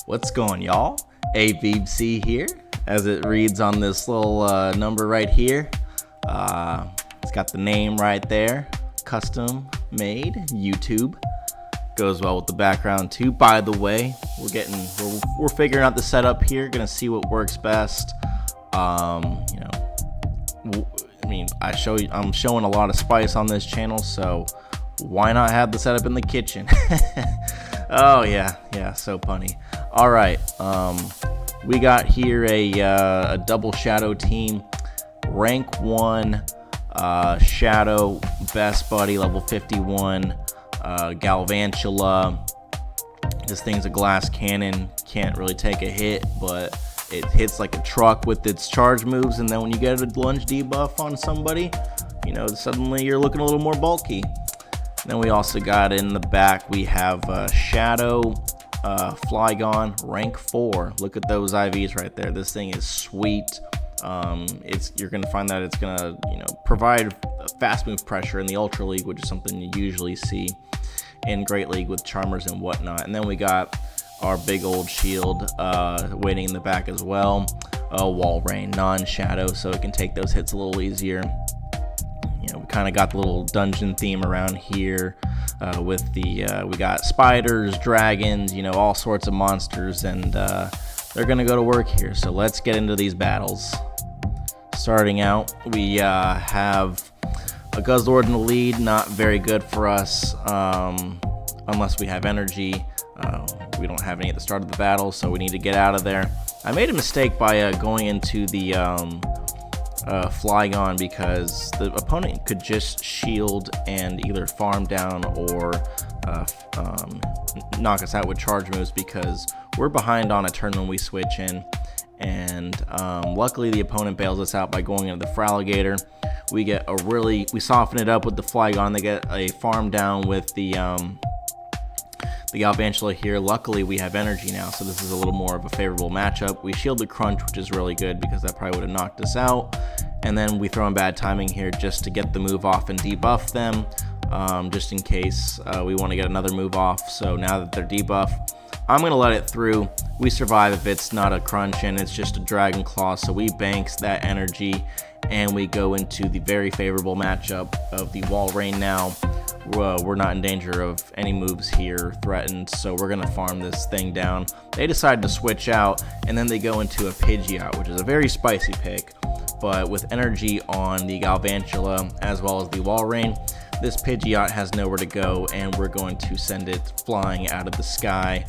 What's going, y'all? AVC here, as it reads on this little number right here. It's got the name right there, custom made YouTube. Goes well with the background too. By the way, we're figuring out the setup here. Gonna see what works best. I'm showing a lot of spice on this channel, so why not have the setup in the kitchen? Oh yeah, so punny. All right, we got here a double Shadow team, rank 1 Shadow best buddy, level 51 Galvantula. This thing's a glass cannon, can't really take a hit, but it hits like a truck with its charge moves, and then when you get a lunge debuff on somebody, suddenly you're looking a little more bulky. Then we also got in the back, we have Shadow Flygon, rank 4. Look at those IVs right there. This thing is sweet. You're gonna find that it's gonna provide fast move pressure in the Ultra League, which is something you usually see in Great League with Charmers and whatnot. And then we got our big old shield waiting in the back as well. Wall Rain, non-Shadow, so it can take those hits a little easier. We kind of got the little dungeon theme around here with we got spiders, dragons, all sorts of monsters, and they're gonna go to work here. So let's get into these battles. Starting out, we have a Guzzlord in the lead. Not very good for us unless we have energy. We don't have any at the start of the battle, so we need to get out of there. I made a mistake by going into the Flygon, because the opponent could just shield and either farm down or knock us out with charge moves, because we're behind on a turn when we switch in. And luckily the opponent bails us out by going into the Fraligator. We soften it up with the Flygon. They get a farm down with the Galvantula here. Luckily we have energy now, so this is a little more of a favorable matchup. We shield the Crunch, which is really good because that probably would have knocked us out. And then we throw in bad timing here just to get the move off and debuff them, just in case we want to get another move off. So now that they're debuffed, I'm going to let it through. We survive if it's not a Crunch and it's just a Dragon Claw, so we banks that energy and we go into the very favorable matchup of the Wall Rain now. We're not in danger of any moves here threatened, so we're gonna farm this thing down. They decide to switch out, and then they go into a Pidgeot, which is a very spicy pick, but with energy on the Galvantula as well as the Wall Rain, this Pidgeot has nowhere to go, and we're going to send it flying out of the sky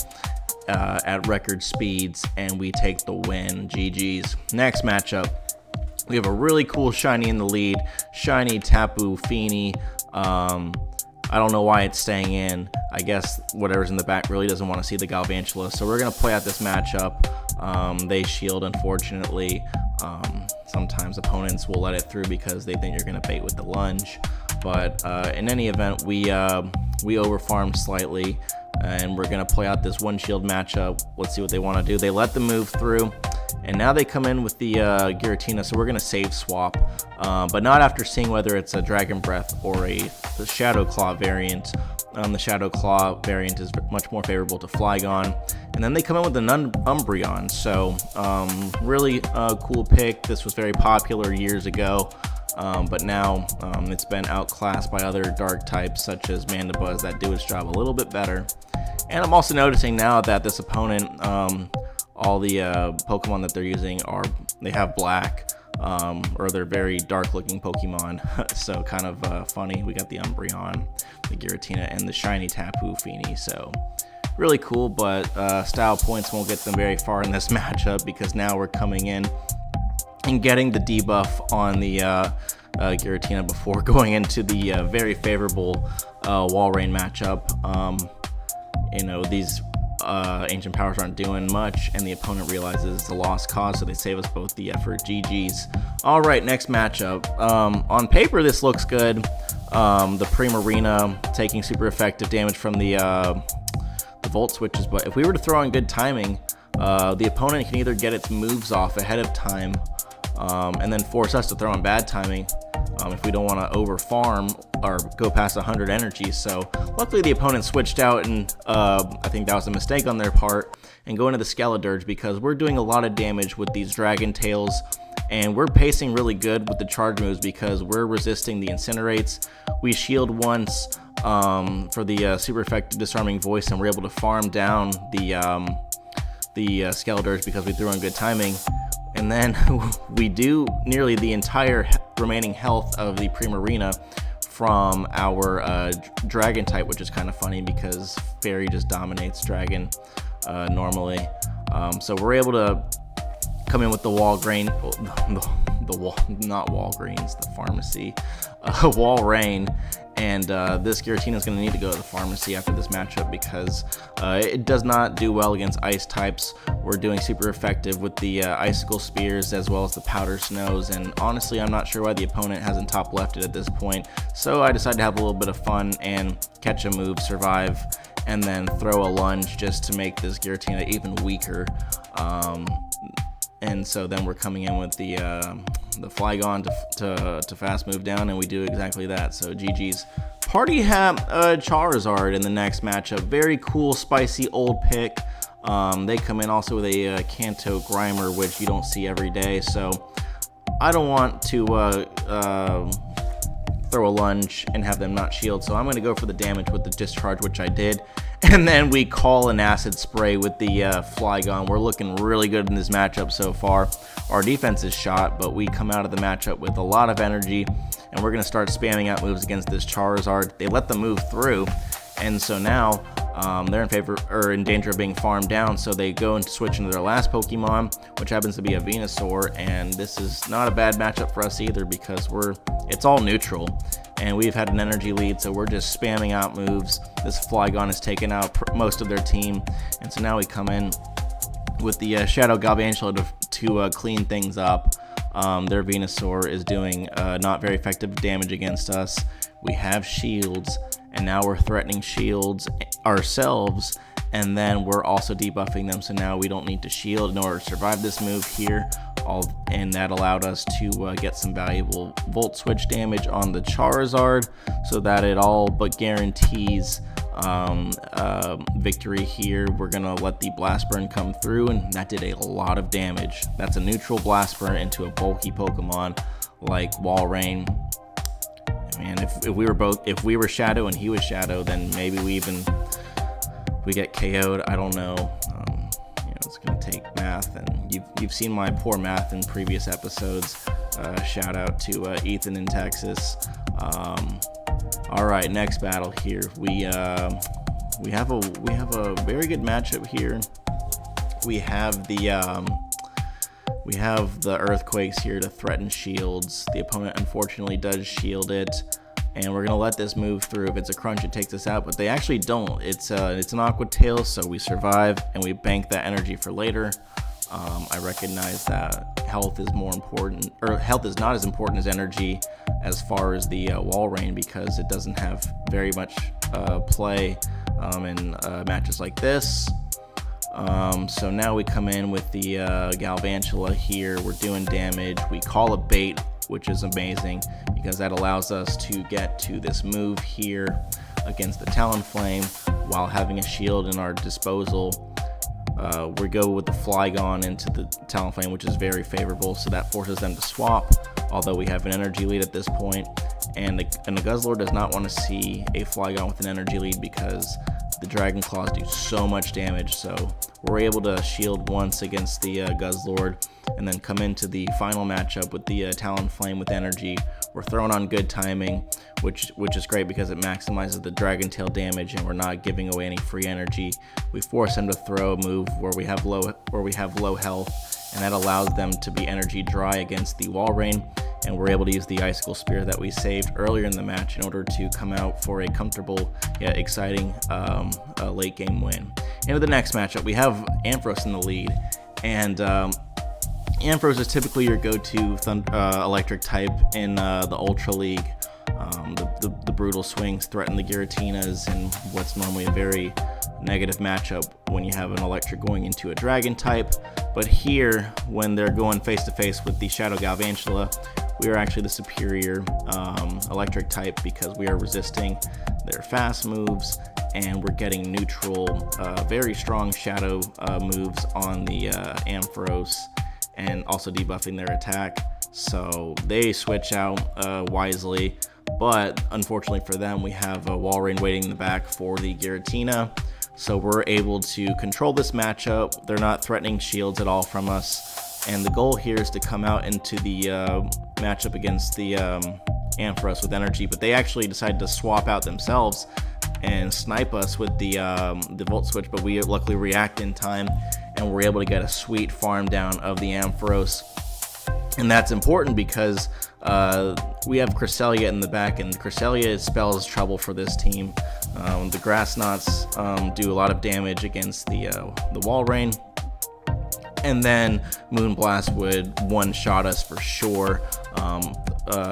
at record speeds, and we take the win. GG's. Next matchup, we have a really cool shiny in the lead, shiny Tapu Fini. I don't know why it's staying in. I guess whatever's in the back really doesn't want to see the Galvantula. So we're going to play out this matchup. They shield, unfortunately. Sometimes opponents will let it through because they think you're going to bait with the lunge. But in any event, we overfarmed slightly, and we're going to play out this one shield matchup. Let's see what they want to do. They let them move through, and now they come in with the Giratina, so we're going to save swap, but not after seeing whether it's a Dragon Breath or the Shadow Claw variant. The Shadow Claw variant is much more favorable to Flygon, and then they come in with an Umbreon, so really cool pick. This was very popular years ago, but now it's been outclassed by other dark types such as Mandibuzz that do its job a little bit better. And I'm also noticing now that this opponent, all the Pokemon that they're using they have black, or they're very dark looking Pokemon. So kind of funny. We got the Umbreon, the Giratina, and the shiny Tapu Fini. So really cool, but style points won't get them very far in this matchup, because now we're coming in and getting the debuff on the Giratina before going into the very favorable Wall Rain matchup. These ancient powers aren't doing much, and the opponent realizes it's a lost cause, so they save us both the effort. GG's. All right, next matchup. On paper, this looks good. The Primarina taking super effective damage from the Volt switches, but if we were to throw in good timing, the opponent can either get its moves off ahead of time and then force us to throw in bad timing, if we don't want to over farm or go past 100 energy. So luckily the opponent switched out, and I think that was a mistake on their part, and go into the Skeledirge because we're doing a lot of damage with these Dragon Tails, and we're pacing really good with the charge moves because we're resisting the Incinerates. We shield once for the super effective disarming voice, and we're able to farm down the Skeledirge because we threw in good timing. And then we do nearly the entire remaining health of the Primarina from our Dragon type, which is kind of funny because Fairy just dominates Dragon normally. So we're able to come in with the Walrein, not Walgreens, the pharmacy, Walrein. And this Giratina is going to need to go to the pharmacy after this matchup because it does not do well against ice types. We're doing super effective with the icicle spears as well as the powder snows, and honestly I'm not sure why the opponent hasn't top left it at this point. So I decided to have a little bit of fun and catch a move, survive, and then throw a lunge just to make this Giratina even weaker. And so then we're coming in with the Flygon to fast move down, and we do exactly that. So GG's. Party have Charizard in the next matchup. Very cool, spicy old pick. They come in also with a Kanto Grimer, which you don't see every day. So I don't want to throw a lunge and have them not shield. So I'm going to go for the damage with the discharge, which I did. And then we call an acid spray with the Flygon. We're looking really good in this matchup so far. Our defense is shot, but we come out of the matchup with a lot of energy, and we're going to start spamming out moves against this Charizard. They let them move through, and so now they're in danger of being farmed down. So they go and switch into their last Pokemon, which happens to be a Venusaur, and this is not a bad matchup for us either because it's all neutral. And we've had an energy lead, so we're just spamming out moves. This Flygon has taken out most of their team, and so now we come in with the Shadow Galvantula to clean things up. Their Venusaur is doing not very effective damage against us. We have shields, and now we're threatening shields ourselves, and then we're also debuffing them, so now we don't need to shield in order to survive this move here. And that allowed us to get some valuable Volt Switch damage on the Charizard, so that it all but guarantees victory here. We're gonna let the Blast Burn come through, and that did a lot of damage. That's a neutral Blast Burn into a bulky Pokemon like Walrein. Man, if we were Shadow and he was Shadow, then maybe we get KO'd. I don't know. It's gonna take math, and you've seen my poor math in previous episodes. Shout out to Ethan in Texas. All right, next battle here. We have a very good matchup here. We have the Earthquakes here to threaten shields. The opponent unfortunately does shield it, and we're gonna let this move through. If it's a crunch, it takes us out, but they actually don't. It's an Aqua Tail, so we survive and we bank that energy for later. I recognize that health is more important, or health is not as important as energy as far as the Walrein, because it doesn't have very much play in matches like this. So now we come in with the Galvantula here. We're doing damage. We call a bait, which is amazing because that allows us to get to this move here against the Talonflame while having a shield in our disposal. We go with the Flygon into the Talonflame, which is very favorable, so that forces them to swap, although we have an energy lead at this point. And the Guzzlord does not want to see a Flygon with an energy lead because the Dragon Claws do so much damage. So we're able to shield once against the Guzzlord, and then come into the final matchup with the Talonflame with energy. We're throwing on good timing, which is great because it maximizes the Dragon Tail damage, and we're not giving away any free energy. We force them to throw a move where we have low health, and that allows them to be energy dry against the Walrein. And we're able to use the Icicle Spear that we saved earlier in the match in order to come out for a comfortable yet exciting late game win. Into the next matchup, we have Ampharos in the lead, and Ampharos is typically your go-to electric type in the Ultra League. The brutal swings threaten the Giratinas in what's normally a very negative matchup when you have an electric going into a dragon type. But here, when they're going face to face with the Shadow Galvantula, we are actually the superior electric type because we are resisting their fast moves, and we're getting neutral, very strong shadow moves on the Ampharos, and also debuffing their attack. So they switch out wisely, but unfortunately for them, we have a wall rain waiting in the back for the Giratina. So we're able to control this matchup. They're not threatening shields at all from us. And the goal here is to come out into the matchup against the Ampharos with energy, but they actually decided to swap out themselves and snipe us with the Volt Switch, but we luckily react in time, and we're able to get a sweet farm down of the Ampharos. And that's important because we have Cresselia in the back, and Cresselia spells trouble for this team. The Grass Knots do a lot of damage against the Wall Rain, and then Moonblast would one-shot us for sure.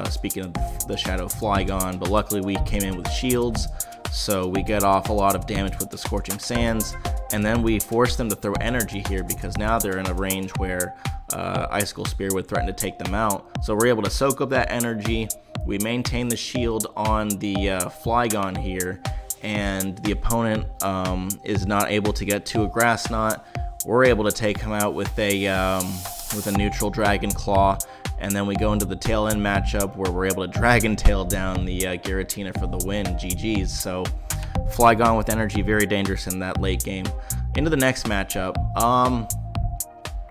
Speaking of the Shadow Flygon, but luckily we came in with shields, so we get off a lot of damage with the Scorching Sands, and then we force them to throw energy here because now they're in a range where Icicle Spear would threaten to take them out. So we're able to soak up that energy. We maintain the shield on the Flygon here, and the opponent is not able to get to a Grass Knot. We're able to take him out with a neutral Dragon Claw, and then we go into the tail end matchup where we're able to Dragon Tail down the Giratina for the win. GG's. So Flygon with energy, very dangerous in that late game. Into the next matchup.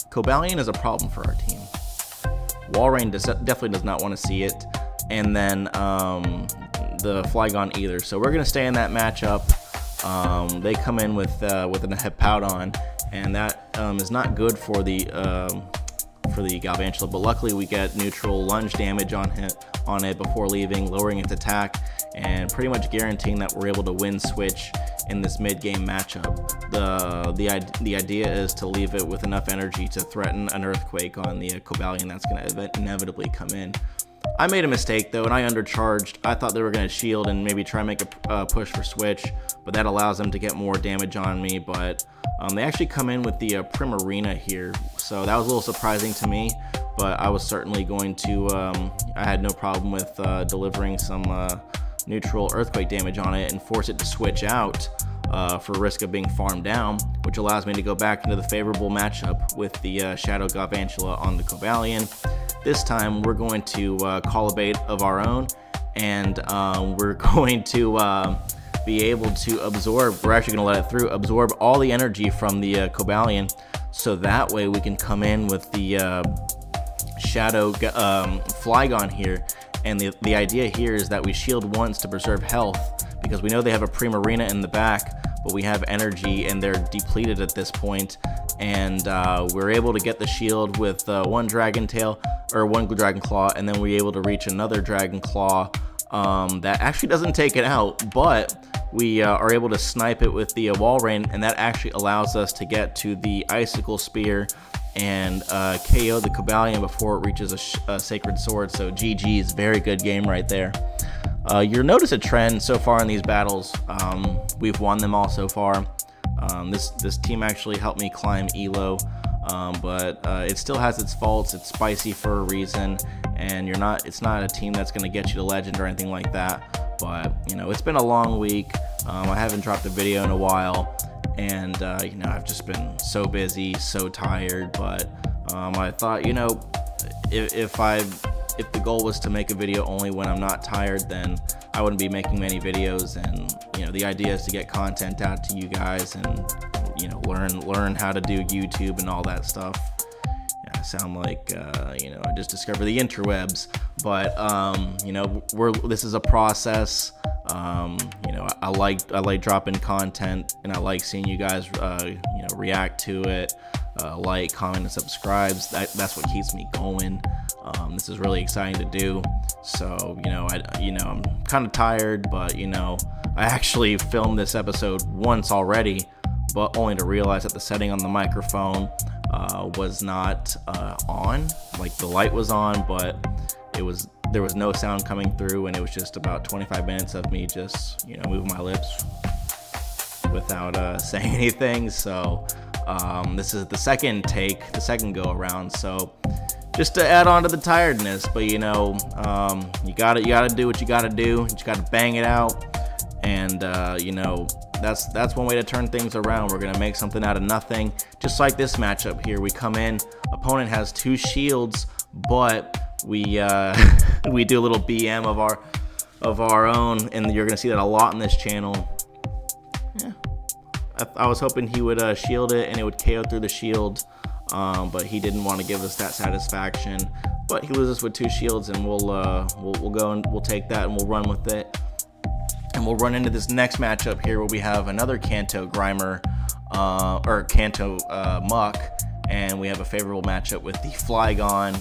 Cobalion is a problem for our team. Walrein definitely does not want to see it, and then the Flygon either. So we're gonna stay in that matchup. They come in with an Hippowdon, and that is not good for the Galvantula, but luckily we get neutral lunge damage on it before leaving, lowering its attack, and pretty much guaranteeing that we're able to win switch in this mid-game matchup. The idea is to leave it with enough energy to threaten an Earthquake on the Cobalion that's going to inevitably come in. I made a mistake though, and I undercharged. I thought they were going to shield and maybe try and make a push for switch, but that allows them to get more damage on me. But they actually come in with the Primarina here, so that was a little surprising to me, but I was certainly going to, I had no problem with delivering some neutral Earthquake damage on it and force it to switch out for risk of being farmed down, which allows me to go back into the favorable matchup with the Shadow Galvantula on the Cobalion. This time we're going to call a bait of our own, and we're going to be able to absorb, we're actually going to let it through, absorb all the energy from the Cobalion, so that way we can come in with the Shadow Flygon here. And the idea here is that we shield once to preserve health, because we know they have a Primarina in the back, but we have energy and they're depleted at this point. And we're able to get the shield with one Dragon Tail, or one Dragon Claw, and then we're able to reach another Dragon Claw that actually doesn't take it out, but we are able to snipe it with the Wall Rain, and that actually allows us to get to the Icicle Spear and KO the Cobalion before it reaches a Sacred Sword. So GG's, very good game right there. You'll notice a trend so far in these battles. We've won them all so far. This team actually helped me climb ELO, but it still has its faults. It's spicy for a reason, and it's not a team that's going to get you to Legend or anything like that. But you know, it's been a long week. I haven't dropped a video in a while, and you know, I've just been so busy, so tired. But I thought, you know, if the goal was to make a video only when I'm not tired, then I wouldn't be making many videos. And you know, the idea is to get content out to you guys, and you know, learn how to do YouTube and all that stuff. Yeah, I sound like you know, I just discovered the interwebs. But you know, this is a process. You know, I like dropping content, and I like seeing you guys you know, react to it, like, comment, and subscribe. That's what keeps me going. This is really exciting to do. So you know, I'm kind of tired, but you know, I actually filmed this episode once already, but only to realize that the setting on the microphone was not on. Like, the light was on, but there was no sound coming through, and it was just about 25 minutes of me just, you know, moving my lips without saying anything. So this is the second go around. So just to add on to the tiredness. But you know, you gotta do what you gotta do. You just gotta bang it out, and you know, that's one way to turn things around. We're gonna make something out of nothing, just like this matchup here. We come in, opponent has 2 shields, but we we do a little BM of our own, and you're gonna see that a lot in this channel. Yeah, I was hoping he would shield it and it would KO through the shield, but he didn't want to give us that satisfaction. But he loses with 2 shields, and we'll go and we'll take that and we'll run with it. And we'll run into this next matchup here where we have another Kanto Grimer, or Kanto Muck, and we have a favorable matchup with the Flygon.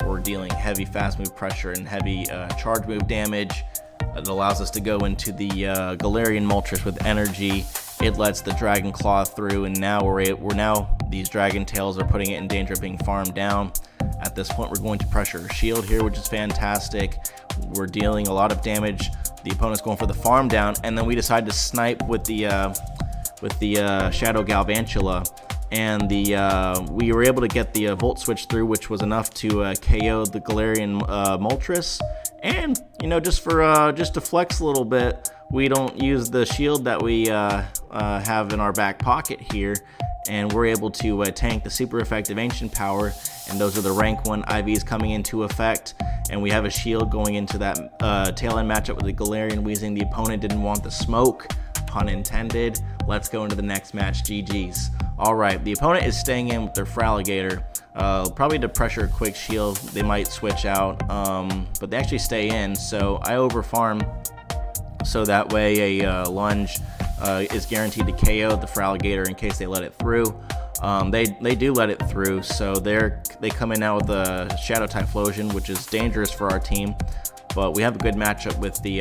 We're dealing heavy fast move pressure and heavy charge move damage. It allows us to go into the Galarian Moltres with energy. It lets the Dragon Claw through, and now these Dragon Tails are putting it in danger of being farmed down. At this point, we're going to pressure a shield here, which is fantastic. We're dealing a lot of damage. The opponent's going for the farm down, and then we decide to snipe with the Shadow Galvantula, and we were able to get the Volt Switch through, which was enough to KO the Galarian Moltres. And you know, just to flex a little bit, we don't use the shield that we have in our back pocket here, and we're able to tank the super effective Ancient Power, and those are the rank 1 IVs coming into effect. And we have a shield going into that tail end matchup with the Galarian Weezing. The opponent didn't want the smoke, pun intended. Let's go into the next match. GG's. All right, the opponent is staying in with their Fraligator, probably to pressure a quick shield. They might switch out, but they actually stay in. So I overfarm, so that way a lunge is guaranteed to KO the Fraligator in case they let it through. They do let it through, so they come in now with a Shadow Typhlosion, which is dangerous for our team. But we have a good matchup with the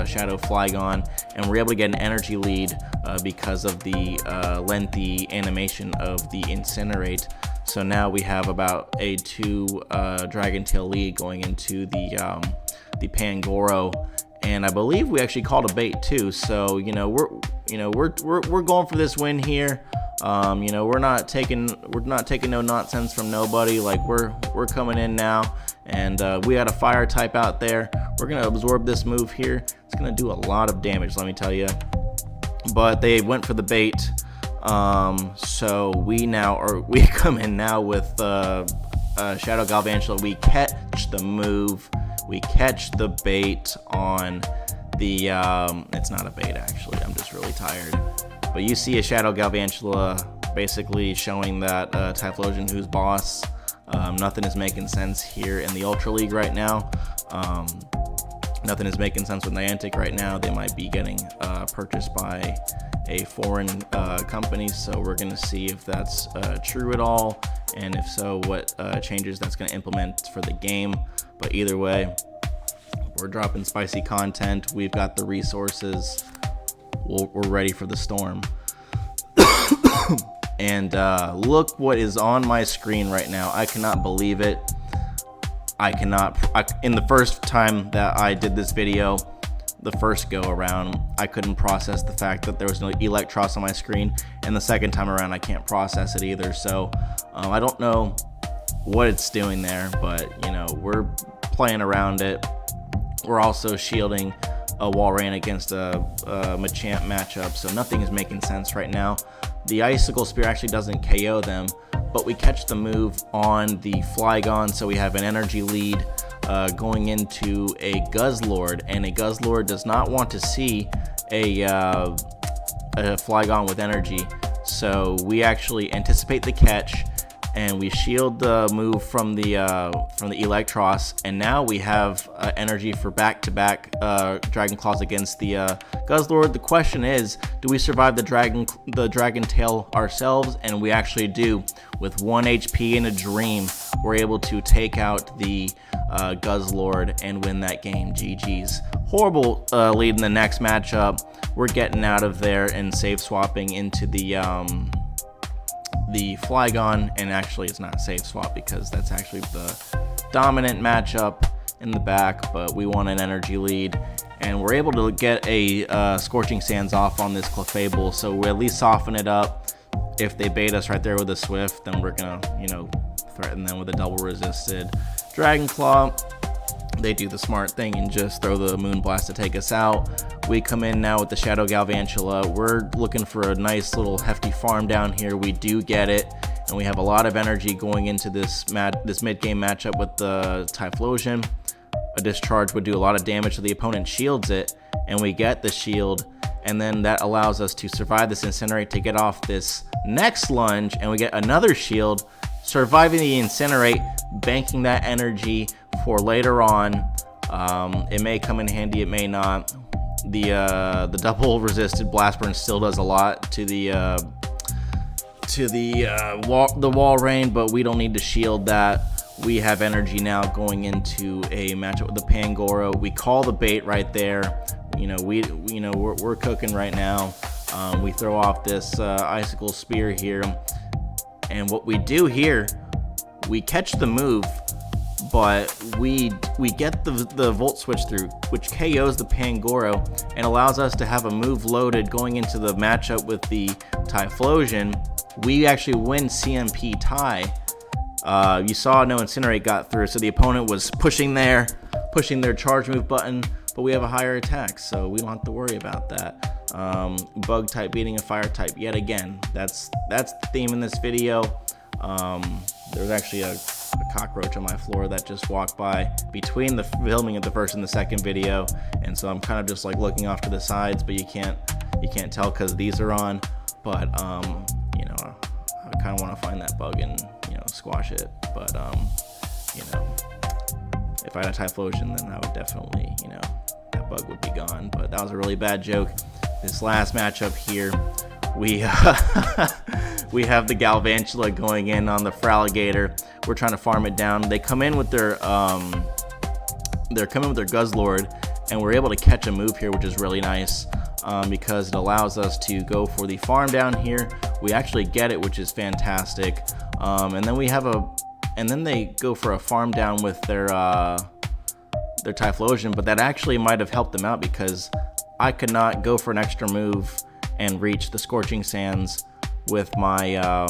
Shadow Flygon, and we're able to get an energy lead because of the lengthy animation of the Incinerate. So now we have about a 2 Dragon Tail lead going into the Pangoro, and I believe we actually called a bait too. So you know, we're going for this win here. You know, we're not taking no nonsense from nobody. Like we're coming in now, and we got a fire type out there. We're gonna absorb this move here. It's gonna do a lot of damage, let me tell you. But they went for the bait, so we come in now with Shadow Galvantula. We catch the move. We catch the bait on the. It's not a bait actually. I'm just really tired. But you see a Shadow Galvantula basically showing that Typhlosion who's boss. Nothing is making sense here in the Ultra League right now. Nothing is making sense with Niantic right now. They might be getting purchased by a foreign company, so we're going to see if that's true at all, and if so, what changes that's going to implement for the game. But either way, we're dropping spicy content. We've got the resources. We're ready for the storm. And look what is on my screen right now. I cannot believe it. In the first time that I did this video, the first go around, I couldn't process the fact that there was no Electros on my screen, and the second time around I can't process it either. So I don't know what it's doing there, but you know, we're playing around it. We're also shielding a Walrein against a Machamp matchup, so nothing is making sense right now. The Icicle Spear actually doesn't KO them, but we catch the move on the Flygon, so we have an energy lead going into a Guzzlord, and a Guzzlord does not want to see a Flygon with energy, so we actually anticipate the catch, and we shield the move from the Electros, and now we have energy for back-to-back Dragon Claws against the Guzzlord. The question is, do we survive the Dragon Tail ourselves? And we actually do. With 1 HP and a Dream, we're able to take out the Guzzlord and win that game. GG's. Horrible lead in the next matchup. We're getting out of there and save swapping into the Flygon, and actually it's not a safe swap because that's actually the dominant matchup in the back, but we want an energy lead, and we're able to get a Scorching Sands off on this Clefable, so we at least soften it up. If they bait us right there with a Swift, then we're gonna, you know, threaten them with a double resisted Dragon Claw. They do the smart thing and just throw the Moonblast to take us out. We come in now with the Shadow Galvantula. We're looking for a nice little hefty farm down here. We do get it, and we have a lot of energy going into this mid-game matchup with the Typhlosion. A discharge would do a lot of damage, so the opponent shields it, and we get the shield, and then that allows us to survive this Incinerate to get off this next lunge, and we get another shield, surviving the Incinerate, banking that energy for later on. It may come in handy, it may not. The double resisted Blast Burn still does a lot to the wall rain, but we don't need to shield that. We have energy now going into a matchup with the Pangoro. We call the bait right there. We're cooking right now. We throw off this Icicle Spear here, and what we do here, we catch the move, but we get the Volt Switch through, which KOs the Pangoro and allows us to have a move loaded going into the matchup with the Typhlosion. We actually win CMP tie. You saw no Incinerate got through, so the opponent was pushing their charge move button, but we have a higher attack, so we don't have to worry about that. Bug type beating a fire type yet again. That's the theme in this video. There was actually a cockroach on my floor that just walked by between the filming of the first and the second video, and so I'm kind of just like looking off to the sides, but you can't tell because these are on. But I kind of want to find that bug and squash it. But if I had a Typhlosion, then I would definitely, that bug would be gone. But that was a really bad joke. This last matchup here, we we have the Galvantula going in on the Fraligator. We're trying to farm it down. They come in with their Guzzlord, and we're able to catch a move here, which is really nice, because it allows us to go for the farm down here. We actually get it, which is fantastic. And then they go for a farm down with their Typhlosion, but that actually might have helped them out because I could not go for an extra move and reach the Scorching Sands with my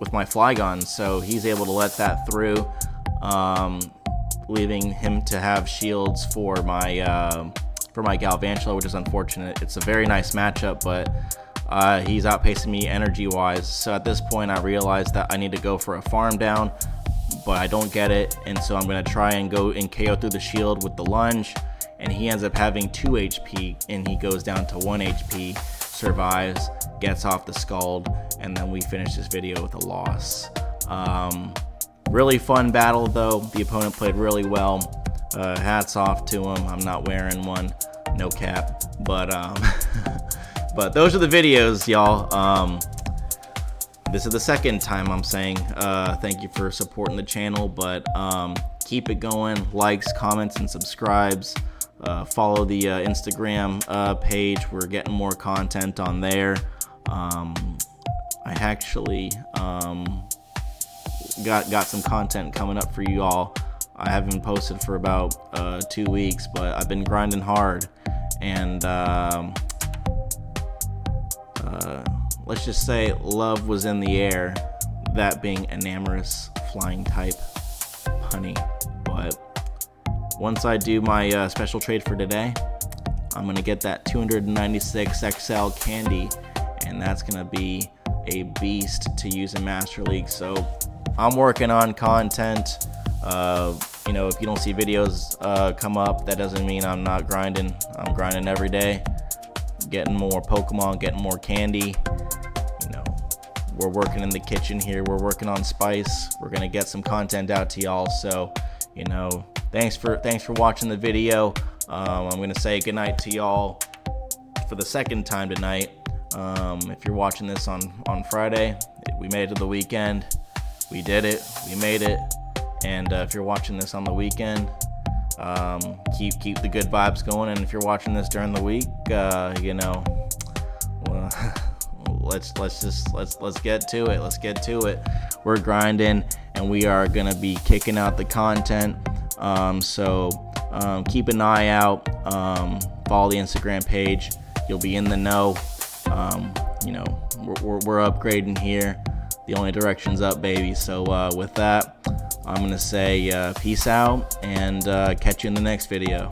Flygon, so he's able to let that through, leaving him to have shields for my Galvantula, which is unfortunate. It's a very nice matchup, but he's outpacing me energy wise, so at this point I realized that I need to go for a farm down, but I don't get it, and so I'm going to try and go and KO through the shield with the lunge, and he ends up having 2 HP and he goes down to 1 HP, survives, gets off the Scald, and then we finish this video with a loss. Really fun battle though. The opponent played really well. Hats off to him. I'm not wearing one, no cap, but but those are the videos, y'all. This is the second time I'm saying thank you for supporting the channel, but keep it going. Likes, comments, and subscribes. Follow the Instagram page. We're getting more content on there. I actually got some content coming up for you all. I haven't posted for about 2 weeks, but I've been grinding hard, and let's just say love was in the air, that being Enamorous Flying type punny. But once I do my special trade for today, I'm gonna get that 296 XL candy, and that's gonna be a beast to use in Master League. So I'm working on content. If you don't see videos come up, that doesn't mean I'm not grinding. I'm grinding every day, getting more Pokemon, getting more candy. We're working in the kitchen here. We're working on spice. We're gonna get some content out to y'all. So, thanks for watching the video. I'm gonna say goodnight to y'all for the second time tonight. If you're watching this on Friday, we made it to the weekend. We did it. We made it. And if you're watching this on the weekend, keep the good vibes going. And if you're watching this during the week, let's get to it. Let's get to it. We're grinding, and we are gonna be kicking out the content. So keep an eye out. Follow the Instagram page. You'll be in the know. We're upgrading here. The only direction's up, baby. So with that, I'm gonna say peace out and catch you in the next video.